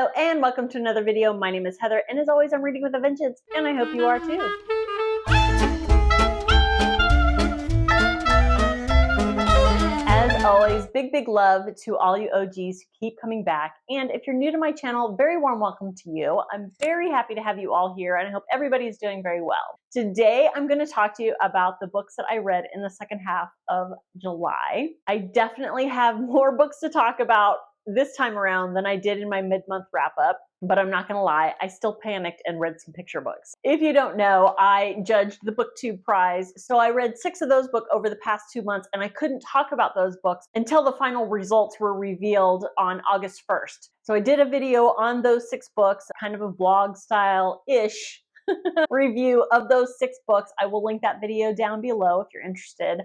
Hello and welcome to another video. My name is Heather and as always I'm reading with a vengeance and I hope you are too. As always, big love to all you OGs who keep coming back, and if you're new to my channel, very warm welcome to you. I'm very happy to have you all here and I hope everybody is doing very well. Today I'm going to talk to you about the books that I read in the second half of July. I definitely have more books to talk about this time around than I did in my mid-month wrap-up, but I'm not gonna lie, I still panicked and read some picture books. If you don't know, I judged the Booktube prize, so I read 6 of those books over the past 2 months, and I couldn't talk about those books until the final results were revealed on August 1st. So I did a video on those 6 books, kind of a vlog style-ish review of those 6 books. I will link that video down below if you're interested.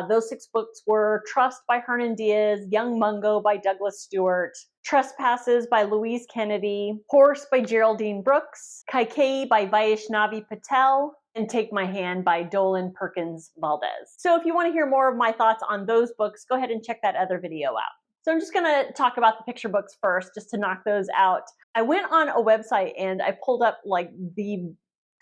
Those 6 books were Trust by Hernan Diaz, Young Mungo by Douglas Stewart, Trespasses by Louise Kennedy, Horse by Geraldine Brooks, Kaikei by Vaishnavi Patel, and Take My Hand by Dolan Perkins Valdez. So if you want to hear more of my thoughts on those books, go ahead and check that other video out. So I'm just gonna talk about the picture books first, just to knock those out. I went on a website and I pulled up like the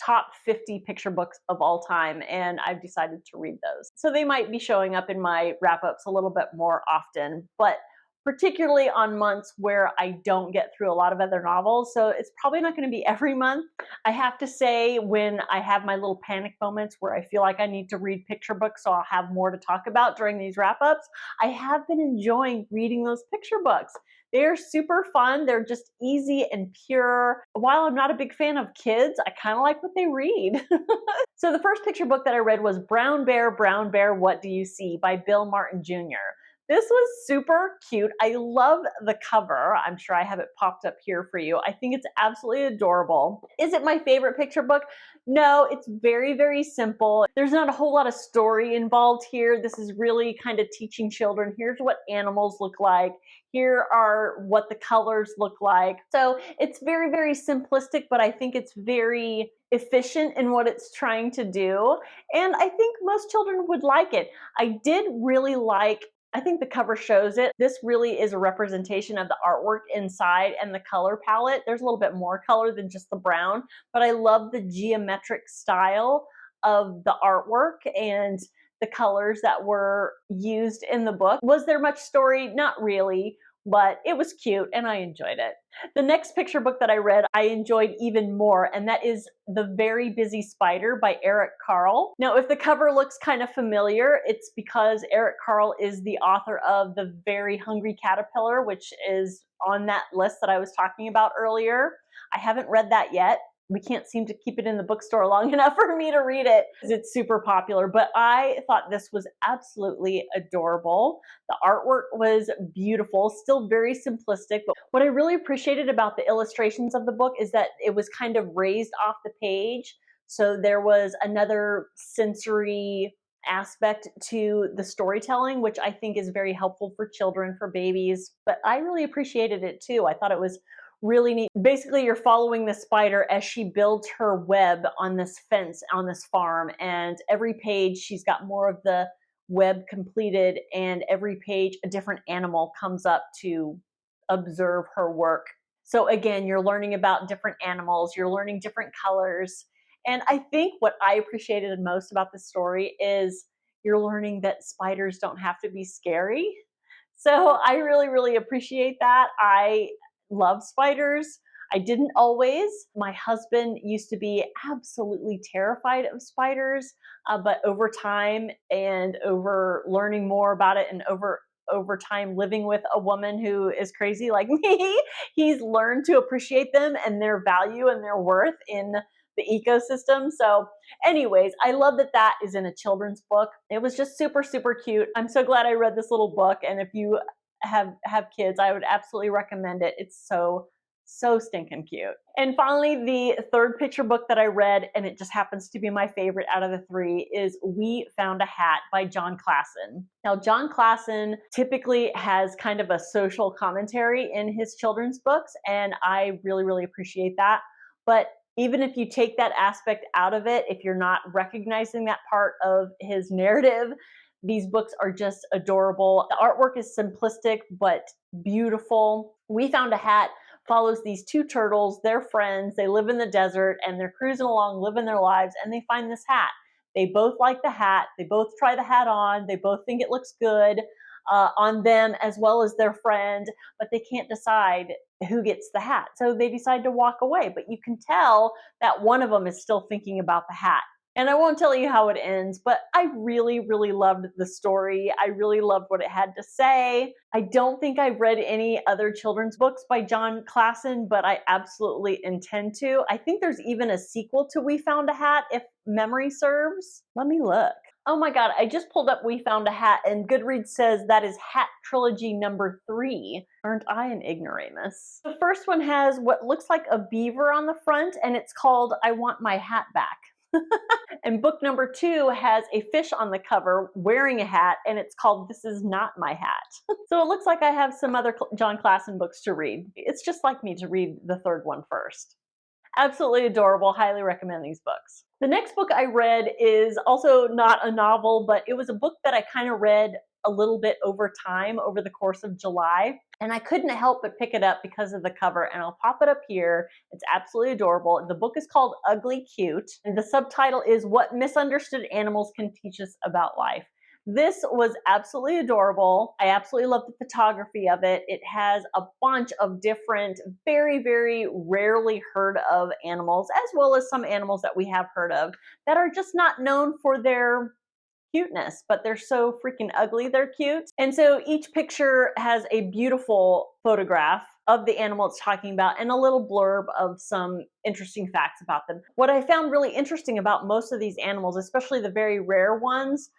top 50 picture books of all time, and I've decided to read those. So they might be showing up in my wrap-ups a little bit more often, but particularly on months where I don't get through a lot of other novels. So it's probably not going to be every month. I have to say, when I have my little panic moments where I feel like I need to read picture books so I'll have more to talk about during these wrap-ups, I have been enjoying reading those picture books. They're super fun. They're just easy and pure. While I'm not a big fan of kids, I kind of like what they read. So the first picture book that I read was Brown Bear, What Do You See by Bill Martin Jr. This was super cute. I love the cover. I'm sure I have it popped up here for you. I think it's absolutely adorable. Is it my favorite picture book? No, it's very simple. There's not a whole lot of story involved here. This is really kind of teaching children, here's what animals look like. Here are what the colors look like. So it's very simplistic, but I think it's very efficient in what it's trying to do. And I think most children would like it. I did really like, I think the cover shows it. This really is a representation of the artwork inside and the color palette. There's a little bit more color than just the brown, but I love the geometric style of the artwork and the colors that were used in the book. Was there much story? Not really, but it was cute and I enjoyed it. The next picture book that I read, I enjoyed even more, and that is The Very Busy Spider by Eric Carle. Now, if the cover looks kind of familiar, it's because Eric Carle is the author of The Very Hungry Caterpillar, which is on that list that I was talking about earlier. I haven't read that yet. We can't seem to keep it in the bookstore long enough for me to read it because it's super popular, but I thought this was absolutely adorable. The artwork was beautiful, still very simplistic, but what I really appreciated about the illustrations of the book is that it was kind of raised off the page, so there was another sensory aspect to the storytelling, which I think is very helpful for children, for babies, but I really appreciated it too. I thought it was really neat. Basically, you're following the spider as she builds her web on this fence on this farm, and every page she's got more of the web completed, and every page a different animal comes up to observe her work. So again, you're learning about different animals, you're learning different colors, and I think what I appreciated most about the story is you're learning that spiders don't have to be scary. So I really appreciate that. I love spiders. I didn't always. My husband used to be absolutely terrified of spiders, but over time and over learning more about it and over time living with a woman who is crazy like me, he's learned to appreciate them and their value and their worth in the ecosystem. So anyways, I love that that is in a children's book. It was just super cute. I'm so glad I read this little book, and if you have kids, I would absolutely recommend it. It's so stinking cute. And finally, the third picture book that I read, and it just happens to be my favorite out of the 3, is We Found a Hat by John Klassen. Now, John Klassen typically has kind of a social commentary in his children's books, and I really appreciate that. But even if you take that aspect out of it, if you're not recognizing that part of his narrative, these books are just adorable. The artwork is simplistic but beautiful. We Found a Hat follows these two turtles. They're friends. They live in the desert and they're cruising along, living their lives, and they find this hat. They both like the hat. They both try the hat on. They both think it looks good on them as well as their friend, but they can't decide who gets the hat. So they decide to walk away. But you can tell that one of them is still thinking about the hat. And I won't tell you how it ends, but I really, really loved the story. I really loved what it had to say. I don't think I've read any other children's books by John Klassen, but I absolutely intend to. I think there's even a sequel to We Found a Hat, if memory serves. Let me look. Oh my God, I just pulled up We Found a Hat, and Goodreads says that is Hat Trilogy number 3. Aren't I an ignoramus? The first one has what looks like a beaver on the front, and it's called I Want My Hat Back. And book number 2 has a fish on the cover wearing a hat, and it's called This Is Not My Hat. So it looks like I have some other John Klassen books to read. It's just like me to read the third one first. Absolutely adorable. Highly recommend these books. The next book I read is also not a novel, but it was a book that I kind of read a little bit over time over the course of July. And I couldn't help but pick it up because of the cover, and I'll pop it up here. It's absolutely adorable. The book is called Ugly Cute, and the subtitle is What Misunderstood Animals Can Teach Us About Life. This was absolutely adorable. I absolutely love the photography of it. It has a bunch of different, very, very rarely heard of animals, as well as some animals that we have heard of that are just not known for their cuteness, but they're so freaking ugly, they're cute. And so each picture has a beautiful photograph of the animal it's talking about and a little blurb of some interesting facts about them. What I found really interesting about most of these animals, especially the very rare ones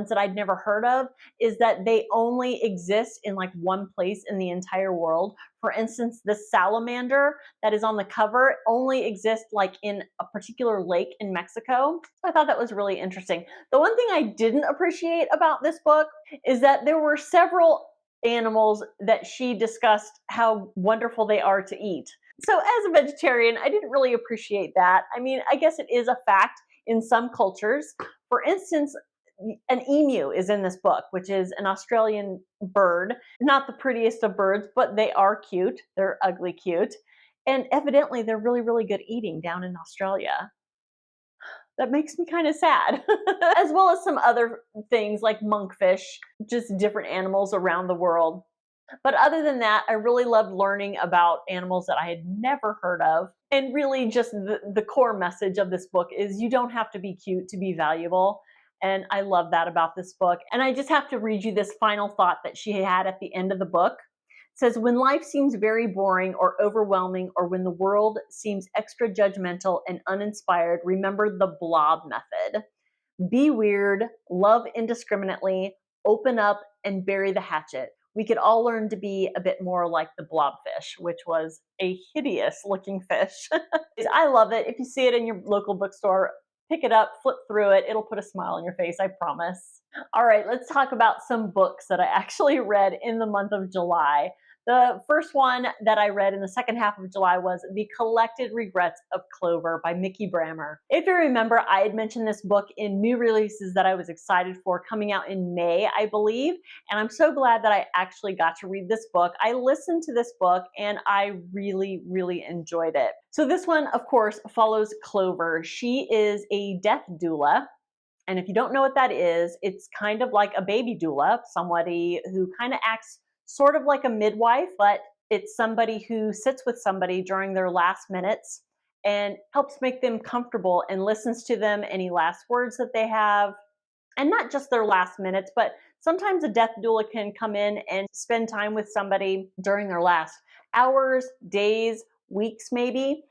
that I'd never heard of, is that they only exist in like one place in the entire world. For instance, the salamander that is on the cover only exists like in a particular lake in Mexico. So I thought that was really interesting. The one thing I didn't appreciate about this book is that there were several animals that she discussed how wonderful they are to eat. So as a vegetarian, I didn't really appreciate that. I mean, I guess it is a fact in some cultures. For instance, an emu is in this book, which is an Australian bird. Not the prettiest of birds, but they are cute. They're ugly cute. And evidently they're really, really good eating down in Australia. That makes me kind of sad. As well as some other things like monkfish, just different animals around the world. But other than that, I really loved learning about animals that I had never heard of. And really just the core message of this book is you don't have to be cute to be valuable. And I love that about this book. And I just have to read you this final thought that she had at the end of the book. It says, when life seems very boring or overwhelming, or when the world seems extra judgmental and uninspired, remember the blob method. Be weird, love indiscriminately, open up, and bury the hatchet. We could all learn to be a bit more like the blobfish, which was a hideous looking fish. I love it. If you see it in your local bookstore, pick it up, flip through it. It'll put a smile on your face, I promise. All right, let's talk about some books that I actually read in the month of July. The first one that I read in the second half of July was The Collected Regrets of Clover by Mickey Brammer. If you remember, I had mentioned this book in new releases that I was excited for coming out in May, I believe, and I'm so glad that I actually got to read this book. I listened to this book and I really, really enjoyed it. So this one, of course, follows Clover. She is a death doula. And if you don't know what that is, it's kind of like a baby doula, somebody who kind of acts sort of like a midwife, but it's somebody who sits with somebody during their last minutes and helps make them comfortable and listens to them, any last words that they have. And not just their last minutes, but sometimes a death doula can come in and spend time with somebody during their last hours, days, weeks maybe,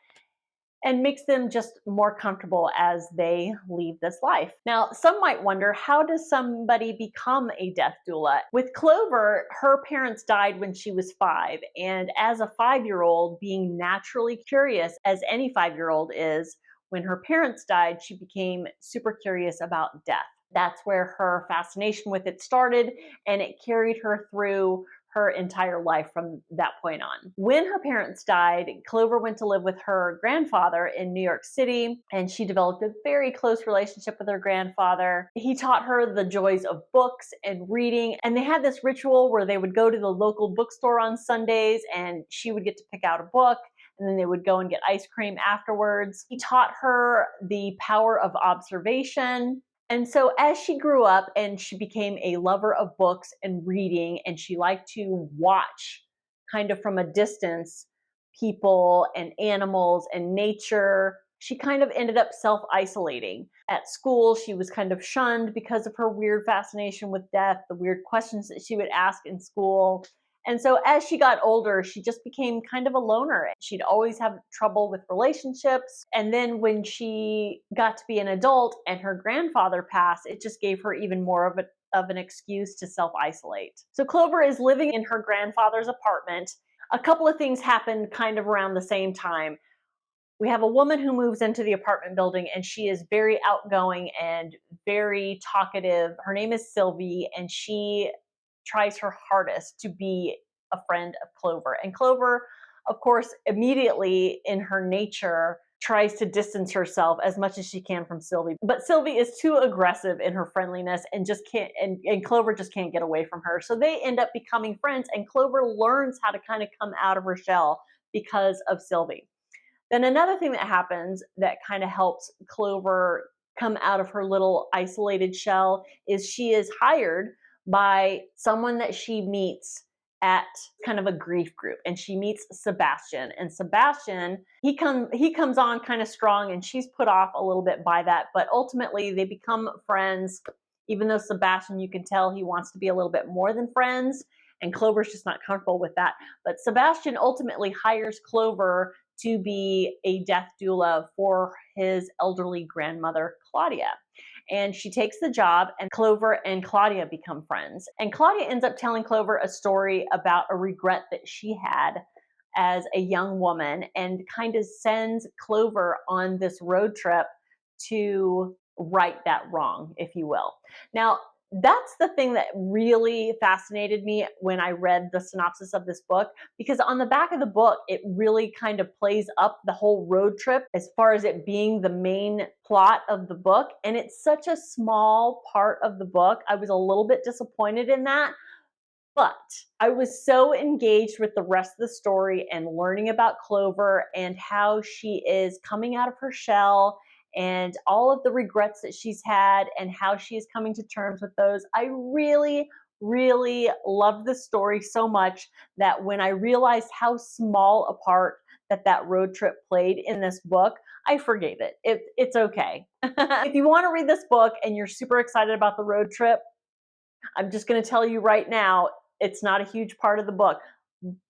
and makes them just more comfortable as they leave this life. Now, some might wonder, how does somebody become a death doula? With Clover, her parents died when she was 5, and as a 5-year-old, being naturally curious, as any 5-year-old is, when her parents died, she became super curious about death. That's where her fascination with it started, and it carried her through her entire life from that point on. When her parents died, Clover went to live with her grandfather in New York City, and she developed a very close relationship with her grandfather. He taught her the joys of books and reading, and they had this ritual where they would go to the local bookstore on Sundays, and she would get to pick out a book, and then they would go and get ice cream afterwards. He taught her the power of observation. And so as she grew up and she became a lover of books and reading, and she liked to watch kind of from a distance people and animals and nature, she kind of ended up self-isolating. At school, she was kind of shunned because of her weird fascination with death, the weird questions that she would ask in school. And so as she got older, she just became kind of a loner. She'd always have trouble with relationships. And then when she got to be an adult and her grandfather passed, it just gave her even more of an excuse to self-isolate. So Clover is living in her grandfather's apartment. A couple of things happened kind of around the same time. We have a woman who moves into the apartment building, and she is very outgoing and very talkative. Her name is Sylvie, and she tries her hardest to be a friend of Clover. And Clover, of course, immediately in her nature, tries to distance herself as much as she can from Sylvie. But Sylvie is too aggressive in her friendliness and just can't, and Clover just can't get away from her. So they end up becoming friends, and Clover learns how to kind of come out of her shell because of Sylvie. Then another thing that happens that kind of helps Clover come out of her little isolated shell is she is hired by someone that she meets at kind of a grief group, and she meets Sebastian. And Sebastian, he comes on kind of strong, and she's put off a little bit by that, but ultimately they become friends. Even though Sebastian, you can tell he wants to be a little bit more than friends, and Clover's just not comfortable with that. But Sebastian ultimately hires Clover to be a death doula for his elderly grandmother, Claudia. And she takes the job, and Clover and Claudia become friends. And Claudia ends up telling Clover a story about a regret that she had as a young woman, and kind of sends Clover on this road trip to right that wrong, if you will. Now, that's the thing that really fascinated me when I read the synopsis of this book, because on the back of the book, it really kind of plays up the whole road trip as far as it being the main plot of the book. And it's such a small part of the book. I was a little bit disappointed in that, but I was so engaged with the rest of the story and learning about Clover and how she is coming out of her shell and all of the regrets that she's had and how she is coming to terms with those. I really, really loved the story so much that when I realized how small a part that road trip played in this book, I forgave it. It's okay. If you want to read this book and you're super excited about the road trip, I'm just going to tell you right now, it's not a huge part of the book,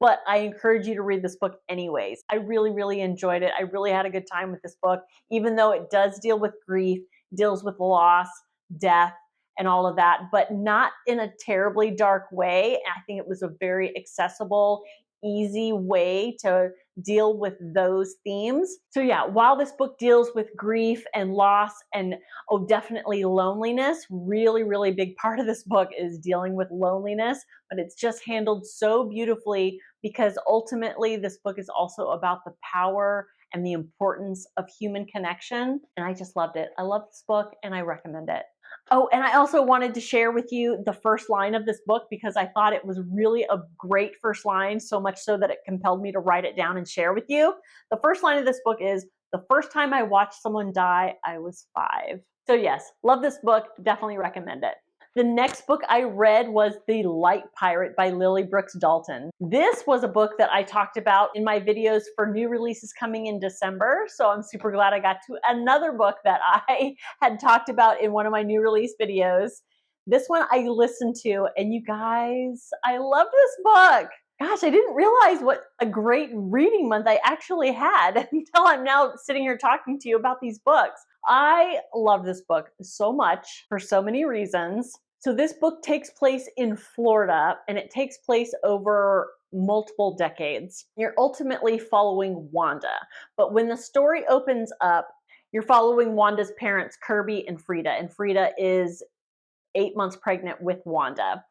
but I encourage you to read this book anyways. I really, really enjoyed it. I really had a good time with this book, even though it does deal with grief, deals with loss, death, and all of that, but not in a terribly dark way. And I think it was a very accessible, easy way to deal with those themes. So yeah, while this book deals with grief and loss and definitely loneliness, really, really big part of this book is dealing with loneliness, but it's just handled so beautifully because ultimately this book is also about the power and the importance of human connection. And I just loved it. I love this book and I recommend it. Oh, and I also wanted to share with you the first line of this book because I thought it was really a great first line, so much so that it compelled me to write it down and share with you. The first line of this book is, "The first time I watched someone die, I was 5." So yes, love this book, definitely recommend it. The next book I read was The Light Pirate by Lily Brooks Dalton. This was a book that I talked about in my videos for new releases coming in December, so I'm super glad I got to another book that I had talked about in one of my new release videos. This one I listened to, and you guys, I love this book. Gosh, I didn't realize what a great reading month I actually had until I'm now sitting here talking to you about these books. I love this book so much for so many reasons. So this book takes place in Florida, and it takes place over multiple decades. You're ultimately following Wanda, but when the story opens up, you're following Wanda's parents, Kirby and Frida is 8 months pregnant with Wanda.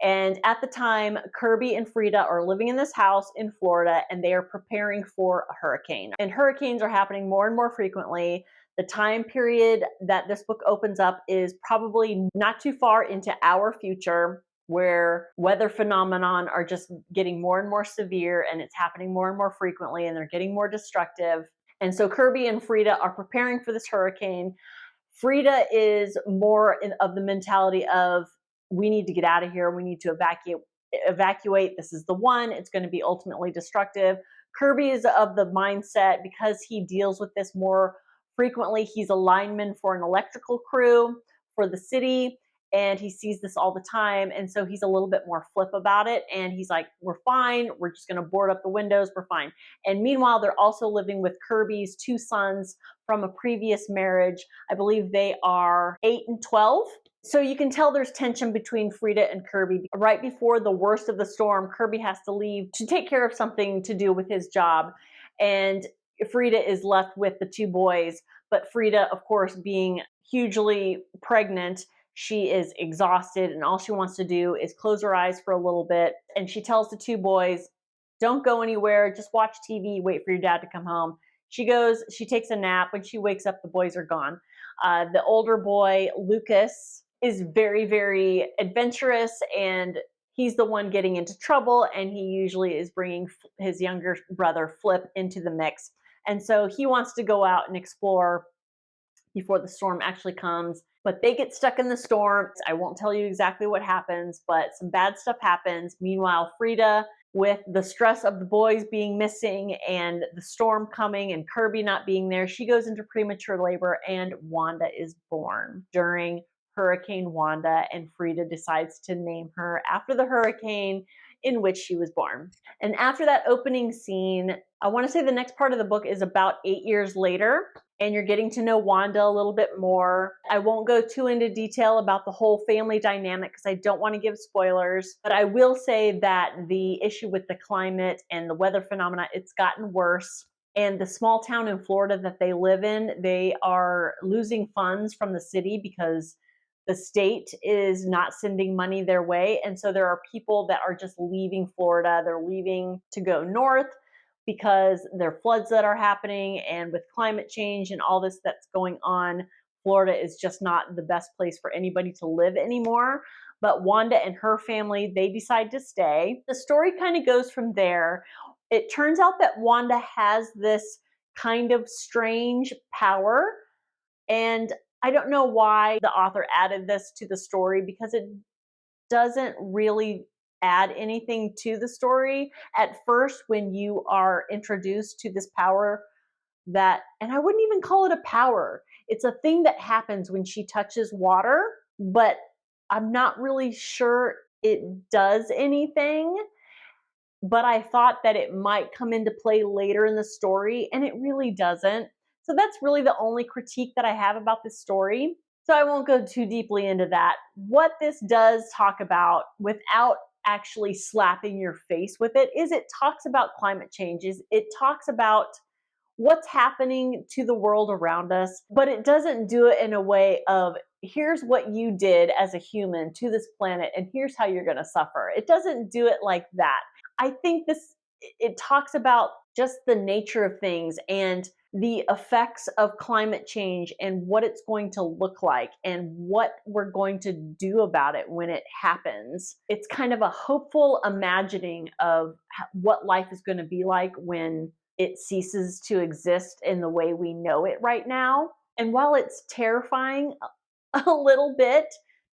And at the time, Kirby and Frida are living in this house in Florida, and they are preparing for a hurricane. And hurricanes are happening more and more frequently. The time period that this book opens up is probably not too far into our future, where weather phenomenon are just getting more and more severe, and it's happening more and more frequently, and they're getting more destructive. And so Kirby and Frida are preparing for this hurricane. Frida is more of the mentality of, we need to get out of here. We need to evacuate. This is the one. It's going to be ultimately destructive. Kirby is of the mindset, because he deals with this more frequently. He's a lineman for an electrical crew for the city, and he sees this all the time. And so he's a little bit more flip about it. And he's like, we're fine. We're just going to board up the windows. We're fine. And meanwhile, they're also living with Kirby's two sons from a previous marriage. I believe they are 8 and 12. So you can tell there's tension between Frida and Kirby. Right before the worst of the storm, Kirby has to leave to take care of something to do with his job. And Frida is left with the two boys. But Frida, of course, being hugely pregnant, she is exhausted, and all she wants to do is close her eyes for a little bit. And she tells the two boys, don't go anywhere, just watch TV, wait for your dad to come home. She goes, she takes a nap. When she wakes up, the boys are gone. The older boy, Lucas, is very, very adventurous, and he's the one getting into trouble, and he usually is bringing his younger brother, Flip, into the mix. And so he wants to go out and explore before the storm actually comes. But they get stuck in the storm. I won't tell you exactly what happens, but some bad stuff happens. Meanwhile, Frida, with the stress of the boys being missing and the storm coming and Kirby not being there, she goes into premature labor, and Wanda is born during Hurricane Wanda, and Frida decides to name her after the hurricane in which she was born. And after that opening scene, I want to say the next part of the book is about 8 years later, and you're getting to know Wanda a little bit more. I won't go too into detail about the whole family dynamic because I don't want to give spoilers, but I will say that the issue with the climate and the weather phenomena, it's gotten worse. And the small town in Florida that they live in, they are losing funds from the city because the state is not sending money their way. And so there are people that are just leaving Florida. They're leaving to go north because there are floods that are happening. And with climate change and all this that's going on, Florida is just not the best place for anybody to live anymore. But Wanda and her family, they decide to stay. The story kind of goes from there. It turns out that Wanda has this kind of strange power, and I don't know why the author added this to the story, because it doesn't really add anything to the story. At first, when you are introduced to this power that, and I wouldn't even call it a power, it's a thing that happens when she touches water, but I'm not really sure it does anything. But I thought that it might come into play later in the story, and it really doesn't. So that's really the only critique that I have about this story. So I won't go too deeply into that. What this does talk about, without actually slapping your face with it, is it talks about climate changes. It talks about what's happening to the world around us, but it doesn't do it in a way of, here's what you did as a human to this planet, and here's how you're going to suffer. It doesn't do it like that. I think it talks about just the nature of things and the effects of climate change and what it's going to look like and what we're going to do about it when it happens. It's kind of a hopeful imagining of what life is going to be like when it ceases to exist in the way we know it right now. And while it's terrifying a little bit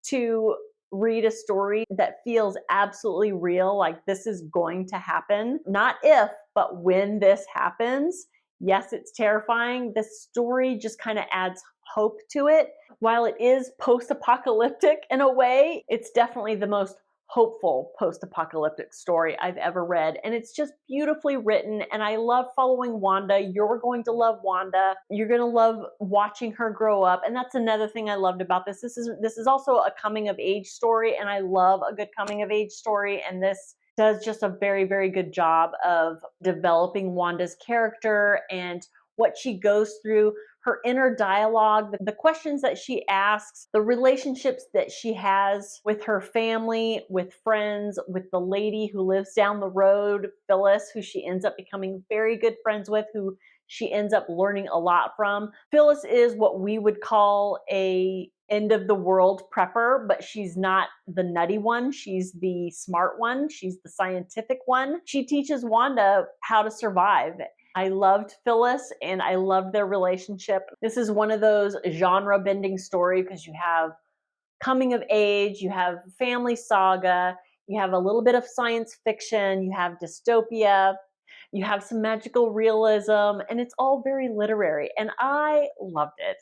to read a story that feels absolutely real, like this is going to happen, not if, but when this happens, yes, it's terrifying. This story just kind of adds hope to it. While it is post-apocalyptic in a way, it's definitely the most hopeful post-apocalyptic story I've ever read. And it's just beautifully written. And I love following Wanda. You're going to love Wanda. You're going to love watching her grow up. And that's another thing I loved about this. This is also a coming of age story. And I love a good coming of age story. And this does just a very, very good job of developing Wanda's character and what she goes through. her inner dialogue, the questions that she asks, the relationships that she has with her family, with friends, with the lady who lives down the road, Phyllis, who she ends up becoming very good friends with, who she ends up learning a lot from. Phyllis is what we would call a end of the world prepper, but she's not the nutty one. She's the smart one. She's the scientific one. She teaches Wanda how to survive. I loved Phyllis and I loved their relationship. This is one of those genre bending stories because you have coming of age, you have family saga, you have a little bit of science fiction, you have dystopia, you have some magical realism, and it's all very literary, and I loved it.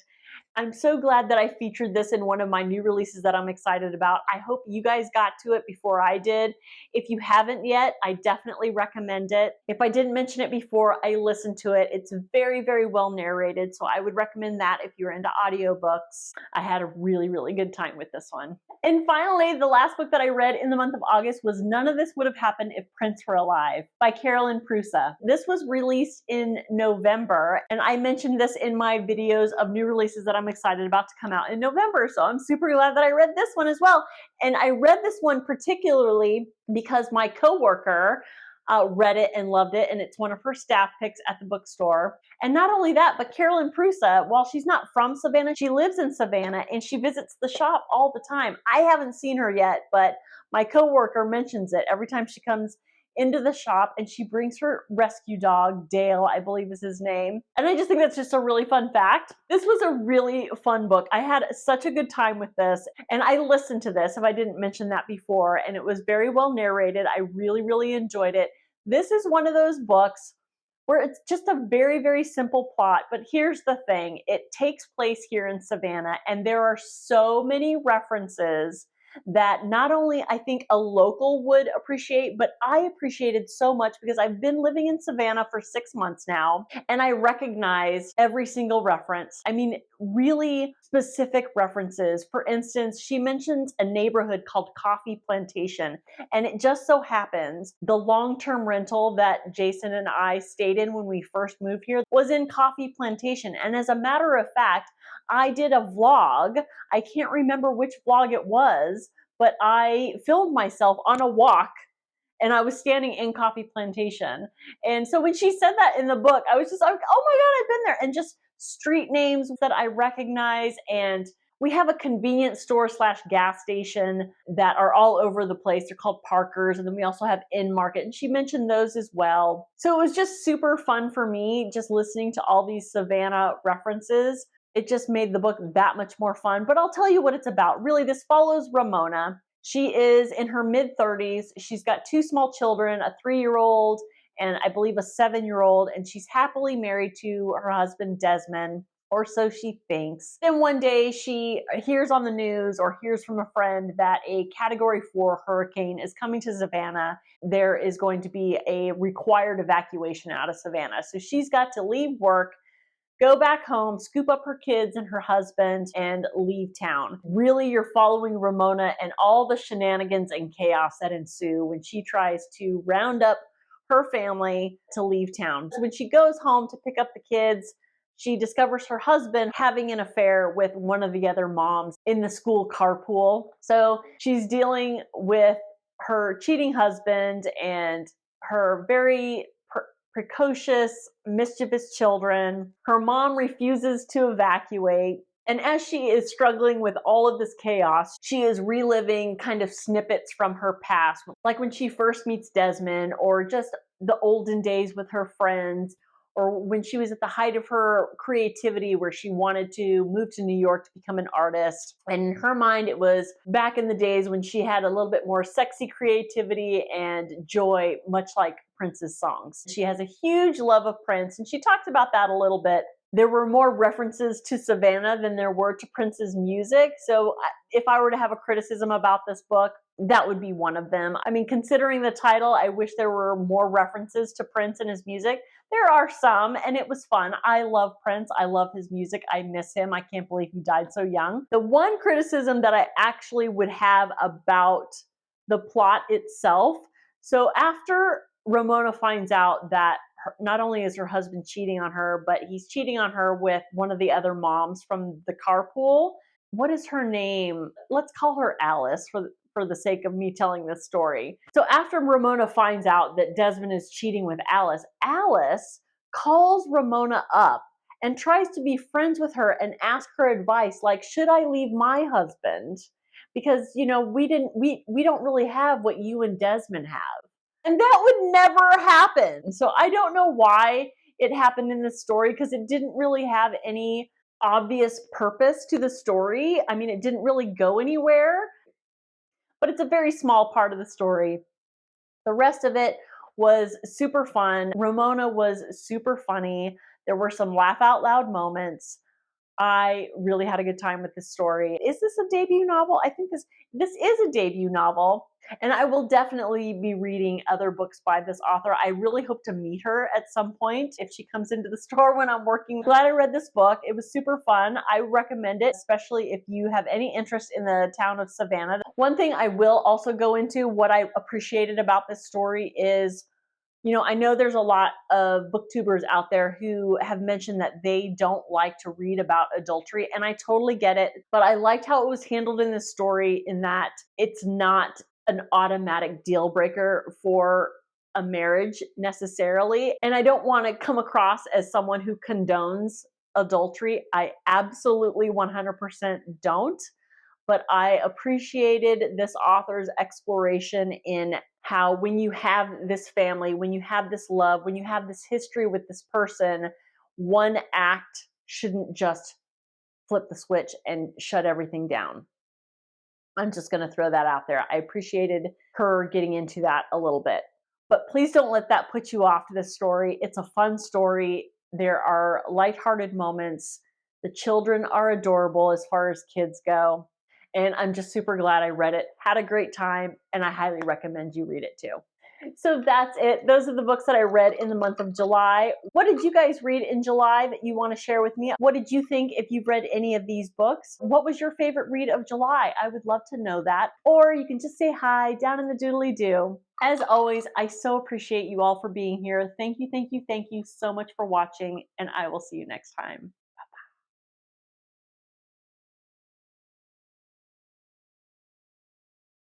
I'm so glad that I featured this in one of my new releases that I'm excited about. I hope you guys got to it before I did. If you haven't yet, I definitely recommend it. If I didn't mention it before, I listened to it. It's very, very well narrated, so I would recommend that if you're into audiobooks. I had a really, really good time with this one. And finally, the last book that I read in the month of August was None of This Would Have Happened If Prince Were Alive by Carolyn Prusa. This was released in November, and I mentioned this in my videos of new releases that I'm excited about to come out in November. So I'm super glad that I read this one as well. And I read this one particularly because my coworker read it and loved it, and it's one of her staff picks at the bookstore. And not only that, but Carolyn Prusa, while she's not from Savannah, she lives in Savannah and she visits the shop all the time. I haven't seen her yet, but my coworker mentions it every time she comes into the shop, and she brings her rescue dog, Dale, I believe is his name. And I just think that's just a really fun fact. This was a really fun book. I had such a good time with this, and I listened to this, if I didn't mention that before, and it was very well narrated. I really, really enjoyed it. This is one of those books where it's just a very, very simple plot, but here's the thing. It takes place here in Savannah, and there are so many references that not only I think a local would appreciate, but I appreciated so much because I've been living in Savannah for 6 months now, and I recognize every single reference. I mean, really specific references. For instance, she mentions a neighborhood called Coffee Plantation, and it just so happens the long-term rental that Jason and I stayed in when we first moved here was in Coffee Plantation. And as a matter of fact, I did a vlog. I can't remember which vlog it was, but I filmed myself on a walk and I was standing in Coffee Plantation. And so when she said that in the book, I was just like, oh my God, I've been there. And just street names that I recognize. And we have a convenience store / gas station that are all over the place. They're called Parker's. And then we also have In Market. And she mentioned those as well. So it was just super fun for me just listening to all these Savannah references. It just made the book that much more fun. But I'll tell you what it's about. Really, this follows Ramona. She is in her mid-30s. She's got 2 small children, a 3-year-old and I believe a 7-year-old, and she's happily married to her husband, Desmond, or so she thinks. Then one day she hears on the news or hears from a friend that a Category 4 hurricane is coming to Savannah. There is going to be a required evacuation out of Savannah. So she's got to leave work, go back home, scoop up her kids and her husband, and leave town. Really, you're following Ramona and all the shenanigans and chaos that ensue when she tries to round up her family to leave town. So when she goes home to pick up the kids, she discovers her husband having an affair with one of the other moms in the school carpool. So she's dealing with her cheating husband and her very precocious, mischievous children. Her mom refuses to evacuate. And as she is struggling with all of this chaos, she is reliving kind of snippets from her past, like when she first meets Desmond, or just the olden days with her friends, or when she was at the height of her creativity where she wanted to move to New York to become an artist. And in her mind, it was back in the days when she had a little bit more sexy creativity and joy, much like Prince's songs. She has a huge love of Prince, and she talks about that a little bit. There were more references to Savannah than there were to Prince's music. So if I were to have a criticism about this book, that would be one of them. I mean, considering the title, I wish there were more references to Prince and his music. There are some, and it was fun. I love Prince. I love his music. I miss him. I can't believe he died so young. The one criticism that I actually would have about the plot itself, so after Ramona finds out that not only is her husband cheating on her, but he's cheating on her with one of the other moms from the carpool. What is her name? Let's call her Alice for the sake of me telling this story. So after Ramona finds out that Desmond is cheating with Alice, Alice calls Ramona up and tries to be friends with her and ask her advice, like, should I leave my husband? Because, you know, we don't really have what you and Desmond have. And that would never happen. So I don't know why it happened in this story, because it didn't really have any obvious purpose to the story. I mean, it didn't really go anywhere, but it's a very small part of the story. The rest of it was super fun. Ramona was super funny. There were some laugh out loud moments. I really had a good time with this story. Is this a debut novel? I think this is a debut novel, and I will definitely be reading other books by this author. I really hope to meet her at some point if she comes into the store when I'm working. Glad I read this book. It was super fun. I recommend it, especially if you have any interest in the town of Savannah. One thing I will also go into, what I appreciated about this story is, you know, I know there's a lot of booktubers out there who have mentioned that they don't like to read about adultery, and I totally get it, but I liked how it was handled in this story, in that it's not an automatic deal breaker for a marriage necessarily. And I don't want to come across as someone who condones adultery. I absolutely 100% don't. But I appreciated this author's exploration in how, when you have this family, when you have this love, when you have this history with this person, one act shouldn't just flip the switch and shut everything down. I'm just going to throw that out there. I appreciated her getting into that a little bit. But please don't let that put you off this story. It's a fun story. There are lighthearted moments. The children are adorable as far as kids go. And I'm just super glad I read it. Had a great time, and I highly recommend you read it too. So that's it. Those are the books that I read in the month of July. What did you guys read in July that you want to share with me? What did you think if you've read any of these books? What was your favorite read of July? I would love to know that. Or you can just say hi down in the doodly-doo. As always, I so appreciate you all for being here. Thank you, thank you, thank you so much for watching, and I will see you next time.